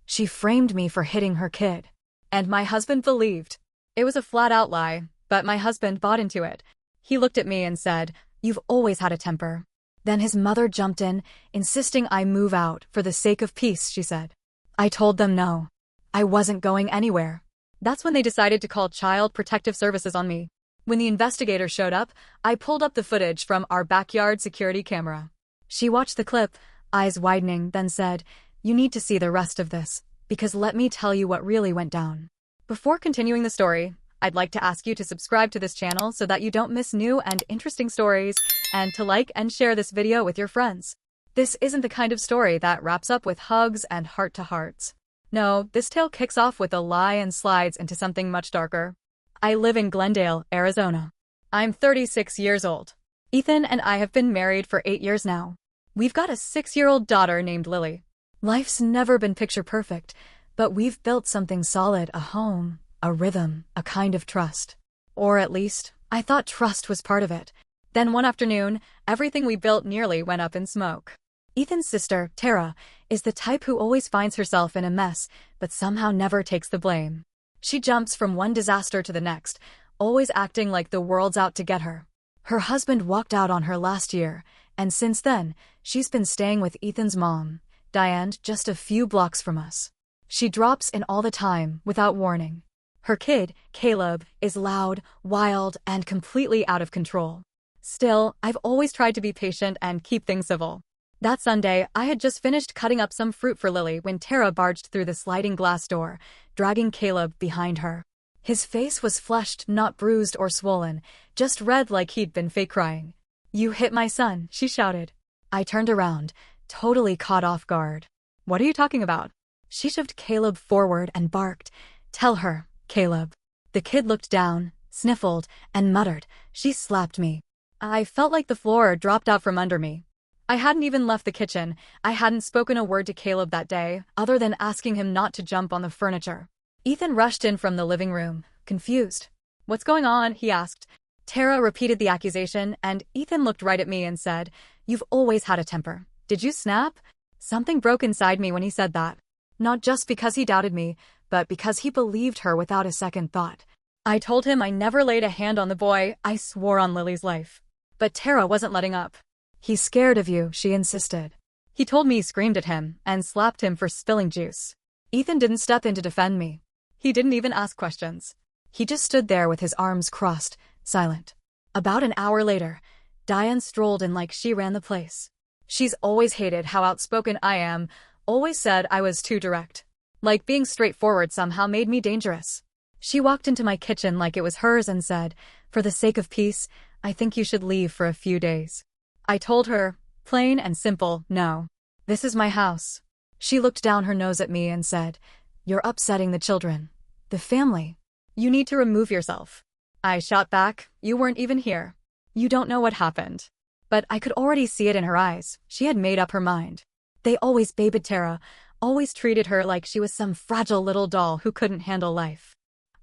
She framed me for hitting her kid. And my husband believed. It was a flat-out lie, but my husband bought into it. He looked at me and said, "You've always had a temper." Then his mother jumped in, insisting I move out for the sake of peace, she said. I told them no. I wasn't going anywhere. That's when they decided to call Child Protective Services on me. When the investigator showed up, I pulled up the footage from our backyard security camera. She watched the clip, eyes widening, then said, "You need to see the rest of this, because let me tell you what really went down." Before continuing the story, I'd like to ask you to subscribe to this channel so that you don't miss new and interesting stories, and to like and share this video with your friends. This isn't the kind of story that wraps up with hugs and heart-to-hearts. No, this tale kicks off with a lie and slides into something much darker. I live in Glendale, Arizona. I'm 36 years old. Ethan and I have been married for 8 years now. We've got a 6-year-old daughter named Lily. Life's never been picture perfect, but we've built something solid, a home, a rhythm, a kind of trust. Or at least, I thought trust was part of it. Then one afternoon, everything we built nearly went up in smoke. Ethan's sister, Tara, is the type who always finds herself in a mess, but somehow never takes the blame. She jumps from one disaster to the next, always acting like the world's out to get her. Her husband walked out on her last year, and since then, she's been staying with Ethan's mom, Diane, just a few blocks from us. She drops in all the time, without warning. Her kid, Caleb, is loud, wild, and completely out of control. Still, I've always tried to be patient and keep things civil. That Sunday, I had just finished cutting up some fruit for Lily when Tara barged through the sliding glass door, dragging Caleb behind her. His face was flushed, not bruised or swollen, just red like he'd been fake crying. "You hit my son," she shouted. I turned around, totally caught off guard. "What are you talking about?" She shoved Caleb forward and barked, "Tell her, Caleb." The kid looked down, sniffled, and muttered, "She slapped me." I felt like the floor dropped out from under me. I hadn't even left the kitchen. I hadn't spoken a word to Caleb that day, other than asking him not to jump on the furniture. Ethan rushed in from the living room, confused. "What's going on?" he asked. Tara repeated the accusation, and Ethan looked right at me and said, "You've always had a temper. Did you snap?" Something broke inside me when he said that. Not just because he doubted me, but because he believed her without a second thought. I told him I never laid a hand on the boy. I swore on Lily's life. But Tara wasn't letting up. "He's scared of you," she insisted. He told me he screamed at him and slapped him for spilling juice. Ethan didn't step in to defend me. He didn't even ask questions. He just stood there with his arms crossed, silent. About an hour later, Diane strolled in like she ran the place. She's always hated how outspoken I am, always said I was too direct. Like being straightforward somehow made me dangerous. She walked into my kitchen like it was hers and said, "For the sake of peace, I think you should leave for a few days." I told her, plain and simple, no. This is my house. She looked down her nose at me and said, "You're upsetting the children. The family. You need to remove yourself." I shot back, "You weren't even here. You don't know what happened." But I could already see it in her eyes. She had made up her mind. They always babied Tara, always treated her like she was some fragile little doll who couldn't handle life.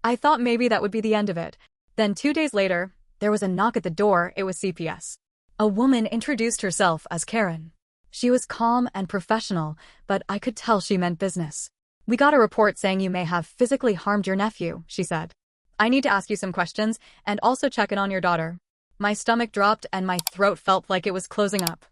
I thought maybe that would be the end of it. Then 2 days later, there was a knock at the door. It was CPS. A woman introduced herself as Karen. She was calm and professional, but I could tell she meant business. "We got a report saying you may have physically harmed your nephew," she said. "I need to ask you some questions and also check in on your daughter." My stomach dropped and my throat felt like it was closing up.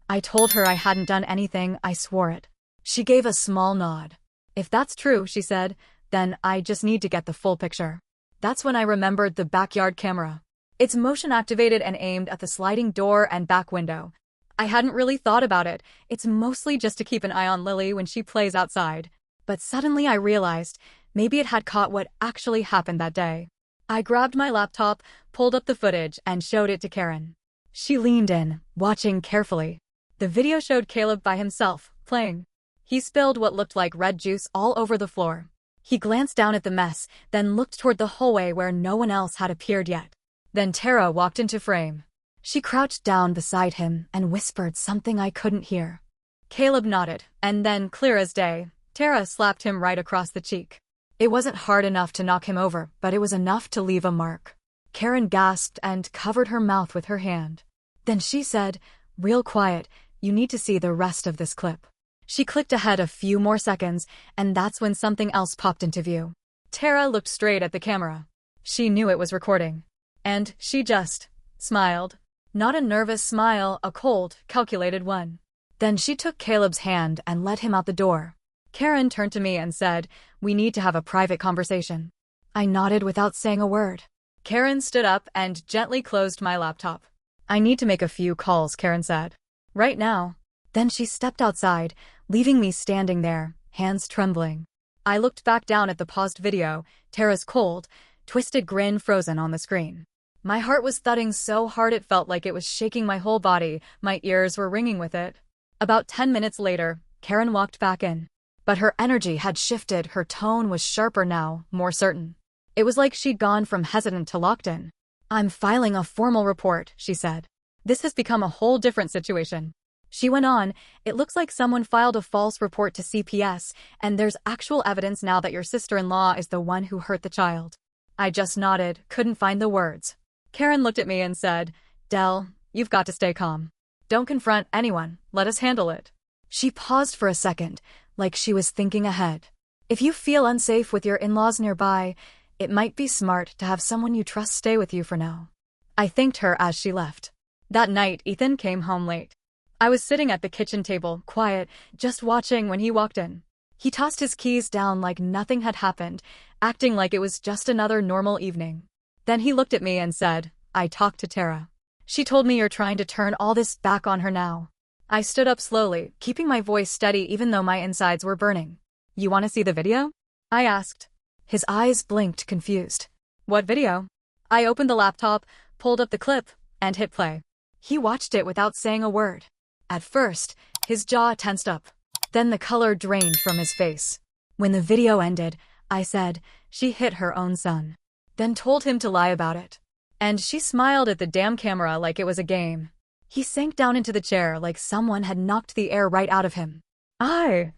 I told her I hadn't done anything. I swore it. She gave a small nod. "If that's true," she said, "then I just need to get the full picture." That's when I remembered the backyard camera. It's motion activated and aimed at the sliding door and back window. I hadn't really thought about it. It's mostly just to keep an eye on Lily when she plays outside. But suddenly I realized maybe it had caught what actually happened that day. I grabbed my laptop, pulled up the footage, and showed it to Karen. She leaned in, watching carefully. The video showed Caleb by himself, playing. He spilled what looked like red juice all over the floor. He glanced down at the mess, then looked toward the hallway where no one else had appeared yet. Then Tara walked into frame. She crouched down beside him and whispered something I couldn't hear. Caleb nodded, and then, clear as day, Tara slapped him right across the cheek. It wasn't hard enough to knock him over, but it was enough to leave a mark. Karen gasped and covered her mouth with her hand. Then she said, real quiet, "You need to see the rest of this clip." She clicked ahead a few more seconds, and that's when something else popped into view. Tara looked straight at the camera. She knew it was recording. And she just smiled. Not a nervous smile, a cold, calculated one. Then she took Caleb's hand and led him out the door. Karen turned to me and said, "We need to have a private conversation." I nodded without saying a word. Karen stood up and gently closed my laptop. "I need to make a few calls," Karen said. "Right now." Then she stepped outside, leaving me standing there, hands trembling. I looked back down at the paused video, Tara's cold, twisted grin frozen on the screen. My heart was thudding so hard it felt like it was shaking my whole body, my ears were ringing with it. About 10 minutes later, Karen walked back in. But her energy had shifted, her tone was sharper now, more certain. It was like she'd gone from hesitant to locked in. "I'm filing a formal report," she said. "This has become a whole different situation." She went on, "It looks like someone filed a false report to CPS, and there's actual evidence now that your sister-in-law is the one who hurt the child." I just nodded, couldn't find the words. Karen looked at me and said, "Del, you've got to stay calm. Don't confront anyone, let us handle it." She paused for a second, like she was thinking ahead. "If you feel unsafe with your in-laws nearby, it might be smart to have someone you trust stay with you for now." I thanked her as she left. That night, Ethan came home late. I was sitting at the kitchen table, quiet, just watching when he walked in. He tossed his keys down like nothing had happened, acting like it was just another normal evening. Then he looked at me and said, "I talked to Tara. She told me you're trying to turn all this back on her now." I stood up slowly, keeping my voice steady even though my insides were burning. "You want to see the video?" I asked. His eyes blinked, confused. "What video?" I opened the laptop, pulled up the clip, and hit play. He watched it without saying a word. At first, his jaw tensed up. Then the color drained from his face. When the video ended, I said, "She hit her own son." Then told him to lie about it. And she smiled at the damn camera like it was a game. He sank down into the chair like someone had knocked the air right out of him. I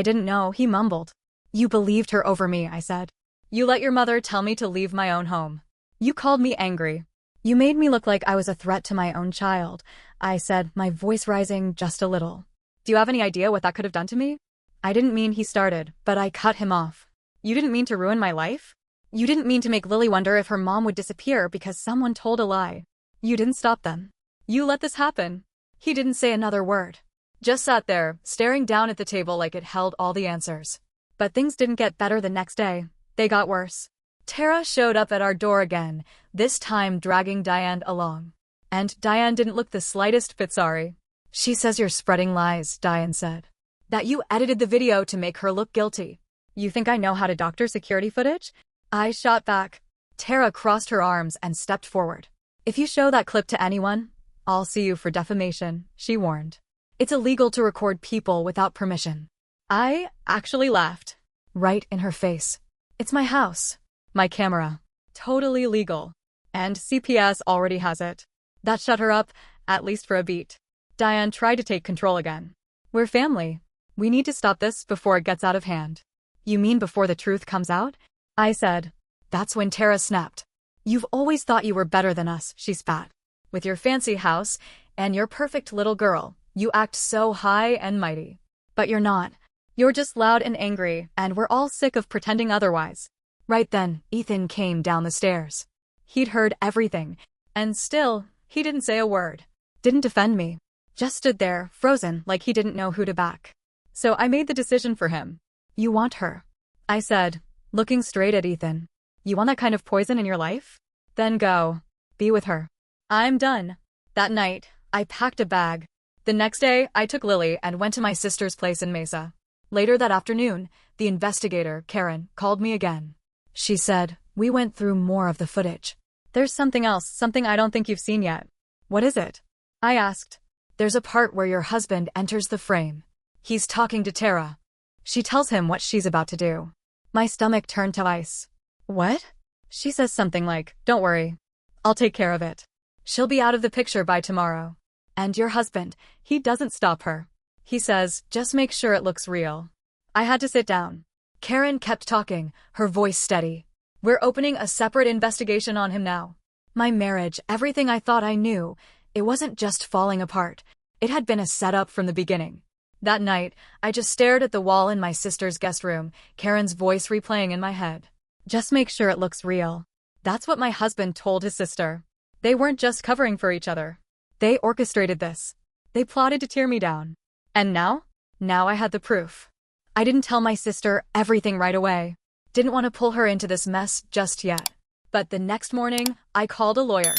didn't know," he mumbled. "You believed her over me," I said. "You let your mother tell me to leave my own home. You called me angry. You made me look like I was a threat to my own child," I said, my voice rising just a little. "Do you have any idea what that could have done to me?" "I didn't mean," he started, but I cut him off. "You didn't mean to ruin my life? You didn't mean to make Lily wonder if her mom would disappear because someone told a lie. You didn't stop them. You let this happen." He didn't say another word. Just sat there, staring down at the table like it held all the answers. But things didn't get better the next day. They got worse. Tara showed up at our door again, this time dragging Diane along. And Diane didn't look the slightest bit sorry. "She says you're spreading lies," Diane said. "That you edited the video to make her look guilty. You think I know how to doctor security footage?" I shot back. Tara crossed her arms and stepped forward. "If you show that clip to anyone, I'll sue you for defamation," she warned. "It's illegal to record people without permission." I actually laughed. Right in her face. "It's my house. My camera. Totally legal. And CPS already has it." That shut her up, at least for a beat. Diane tried to take control again. "We're family. We need to stop this before it gets out of hand." "You mean before the truth comes out?" I said. That's when Tara snapped. "You've always thought you were better than us," she spat. "With your fancy house and your perfect little girl, you act so high and mighty. But you're not. You're just loud and angry, and we're all sick of pretending otherwise." Right then, Ethan came down the stairs. He'd heard everything, and still, he didn't say a word. Didn't defend me. Just stood there, frozen, like he didn't know who to back. So I made the decision for him. "You want her," I said, looking straight at Ethan. "You want that kind of poison in your life? Then go. Be with her." I'm done. That night, I packed a bag. The next day, I took Lily and went to my sister's place in Mesa. Later that afternoon, the investigator, Karen, called me again. She said, "We went through more of the footage. There's something else, something I don't think you've seen yet." "What is it?" I asked. "There's a part where your husband enters the frame. He's talking to Tara. She tells him what she's about to do." My stomach turned to ice. "What?" She says something like, "Don't worry. I'll take care of it. She'll be out of the picture by tomorrow. And your husband, he doesn't stop her. He says, just make sure it looks real." I had to sit down. Karen kept talking, her voice steady. "We're opening a separate investigation on him now. My marriage, everything I thought I knew, it wasn't just falling apart. It had been a setup from the beginning. That night, I just stared at the wall in my sister's guest room, Karen's voice replaying in my head. Just make sure it looks real. That's what my husband told his sister. They weren't just covering for each other. They orchestrated this. They plotted to tear me down. And now? Now I had the proof. I didn't tell my sister everything right away. Didn't want to pull her into this mess just yet. But the next morning, I called a lawyer.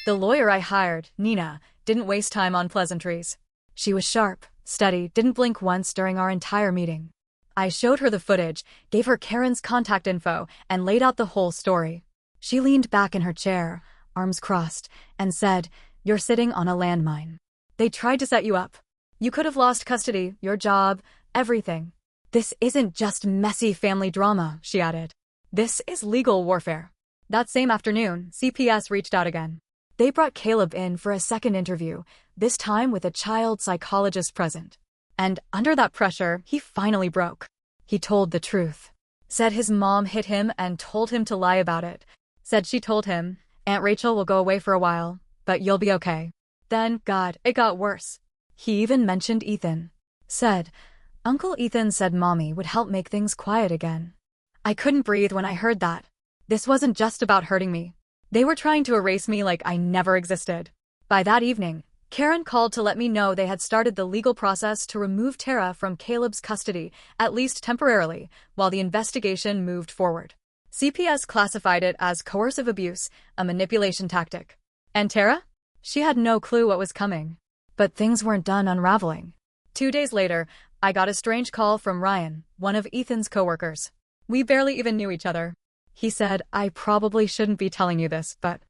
The lawyer I hired, Nina, didn't waste time on pleasantries. She was sharp, steady, didn't blink once during our entire meeting. I showed her the footage, gave her Karen's contact info, and laid out the whole story. She leaned back in her chair, arms crossed, and said, "You're sitting on a landmine. They tried to set you up. You could have lost custody, your job, everything. This isn't just messy family drama," she added. "This is legal warfare." That same afternoon, CPS reached out again. They brought Caleb in for a second interview, this time with a child psychologist present. And under that pressure, he finally broke. He told the truth. Said his mom hit him and told him to lie about it. Said she told him, "Aunt Rachel will go away for a while, but you'll be okay." Then, God, it got worse. He even mentioned Ethan. Said, "Uncle Ethan said Mommy would help make things quiet again." I couldn't breathe when I heard that. This wasn't just about hurting me. They were trying to erase me like I never existed. By that evening, Karen called to let me know they had started the legal process to remove Tara from Caleb's custody, at least temporarily, while the investigation moved forward. CPS classified it as coercive abuse, a manipulation tactic. And Tara? She had no clue what was coming. But things weren't done unraveling. 2 days later, I got a strange call from Ryan, one of Ethan's coworkers. We barely even knew each other. He said, "I probably shouldn't be telling you this, but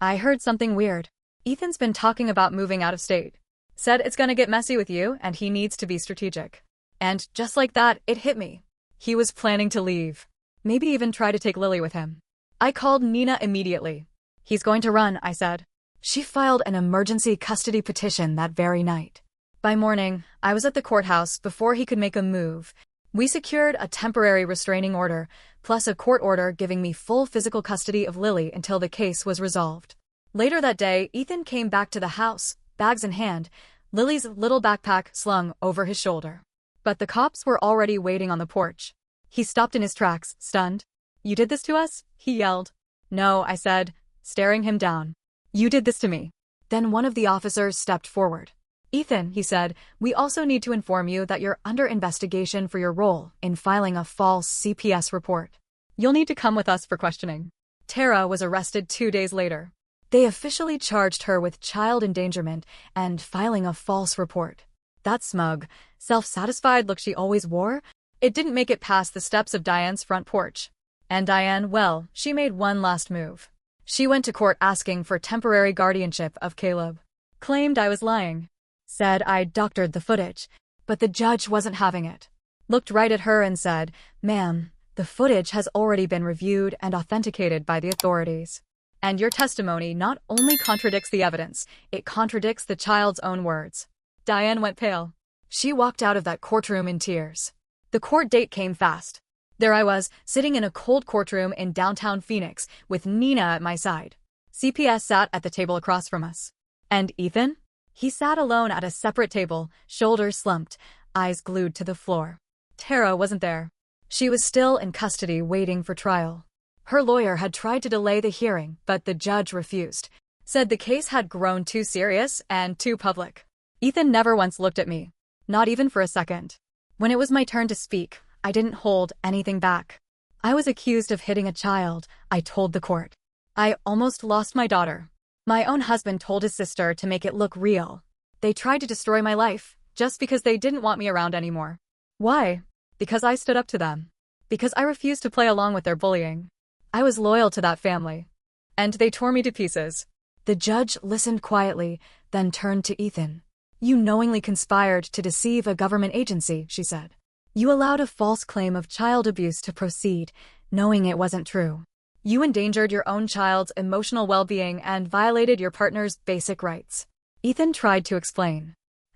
I heard something weird. Ethan's been talking about moving out of state. Said it's gonna get messy with you and he needs to be strategic." And just like that, it hit me. He was planning to leave. Maybe even try to take Lily with him. I called Nina immediately. "He's going to run," I said. She filed an emergency custody petition that very night. By morning, I was at the courthouse before he could make a move. We secured a temporary restraining order, plus a court order giving me full physical custody of Lily until the case was resolved. Later that day, Ethan came back to the house, bags in hand, Lily's little backpack slung over his shoulder. But the cops were already waiting on the porch. He stopped in his tracks, stunned. "You did this to us?" he yelled. "No," I said, staring him down. "You did this to me." Then one of the officers stepped forward. "Ethan," he said, "we also need to inform you that you're under investigation for your role in filing a false CPS report. You'll need to come with us for questioning." Tara was arrested 2 days later. They officially charged her with child endangerment and filing a false report. That smug, self-satisfied look she always wore, it didn't make it past the steps of Diane's front porch. And Diane, well, she made one last move. She went to court asking for temporary guardianship of Caleb. Claimed I was lying. Said I'd doctored the footage, but the judge wasn't having it. Looked right at her and said, "Ma'am, the footage has already been reviewed and authenticated by the authorities. And your testimony not only contradicts the evidence, it contradicts the child's own words." Diane went pale. She walked out of that courtroom in tears. The court date came fast. There I was, sitting in a cold courtroom in downtown Phoenix, with Nina at my side. CPS sat at the table across from us. And Ethan? He sat alone at a separate table, shoulders slumped, eyes glued to the floor. Tara wasn't there. She was still in custody waiting for trial. Her lawyer had tried to delay the hearing, but the judge refused. Said the case had grown too serious and too public. Ethan never once looked at me. Not even for a second. When it was my turn to speak, I didn't hold anything back. I was accused of hitting a child, I told the court. I almost lost my daughter. My own husband told his sister to make it look real. They tried to destroy my life, just because they didn't want me around anymore. Why? Because I stood up to them. Because I refused to play along with their bullying. I was loyal to that family. And they tore me to pieces. The judge listened quietly, then turned to Ethan. "You knowingly conspired to deceive a government agency," she said. "You allowed a false claim of child abuse to proceed, knowing it wasn't true. You endangered your own child's emotional well-being and violated your partner's basic rights." Ethan tried to explain.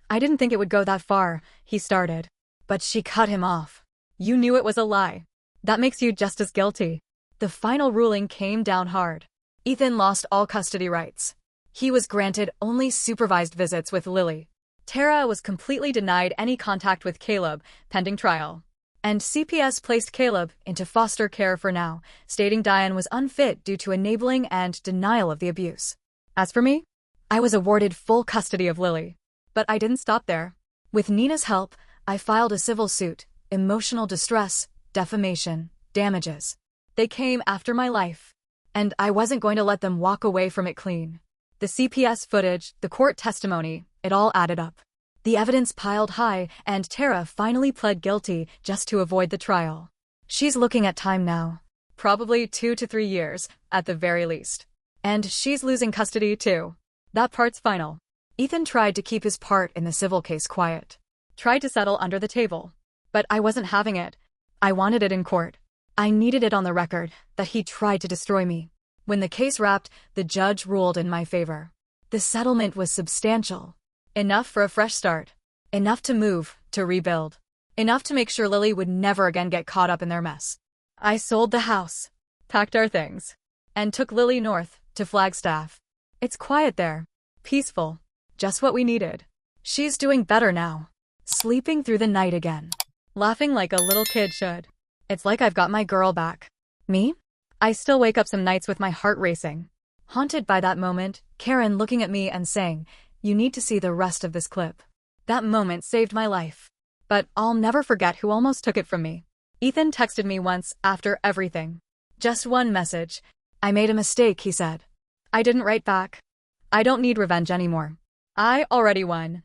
"I didn't think it would go that far," he started. But she cut him off. "You knew it was a lie. That makes you just as guilty." The final ruling came down hard. Ethan lost all custody rights. He was granted only supervised visits with Lily. Tara was completely denied any contact with Caleb, pending trial. And CPS placed Caleb into foster care for now, stating Diane was unfit due to enabling and denial of the abuse. As for me, I was awarded full custody of Lily. But I didn't stop there. With Nina's help, I filed a civil suit, emotional distress, defamation, damages. They came after my life. And I wasn't going to let them walk away from it clean. The CPS footage, the court testimony, it all added up. The evidence piled high, and Tara finally pled guilty just to avoid the trial. She's looking at time now. Probably 2 to 3 years, at the very least. And she's losing custody too. That part's final. Ethan tried to keep his part in the civil case quiet. Tried to settle under the table. But I wasn't having it. I wanted it in court. I needed it on the record that he tried to destroy me. When the case wrapped, the judge ruled in my favor. The settlement was substantial. Enough for a fresh start. Enough to move, to rebuild. Enough to make sure Lily would never again get caught up in their mess. I sold the house, packed our things, and took Lily north, to Flagstaff. It's quiet there. Peaceful. Just what we needed. She's doing better now. Sleeping through the night again. Laughing like a little kid should. It's like I've got my girl back. Me? I still wake up some nights with my heart racing. Haunted by that moment, Karen looking at me and saying, "You need to see the rest of this clip." That moment saved my life. But I'll never forget who almost took it from me. Ethan texted me once after everything. Just one message. "I made a mistake," he said. I didn't write back. I don't need revenge anymore. I already won.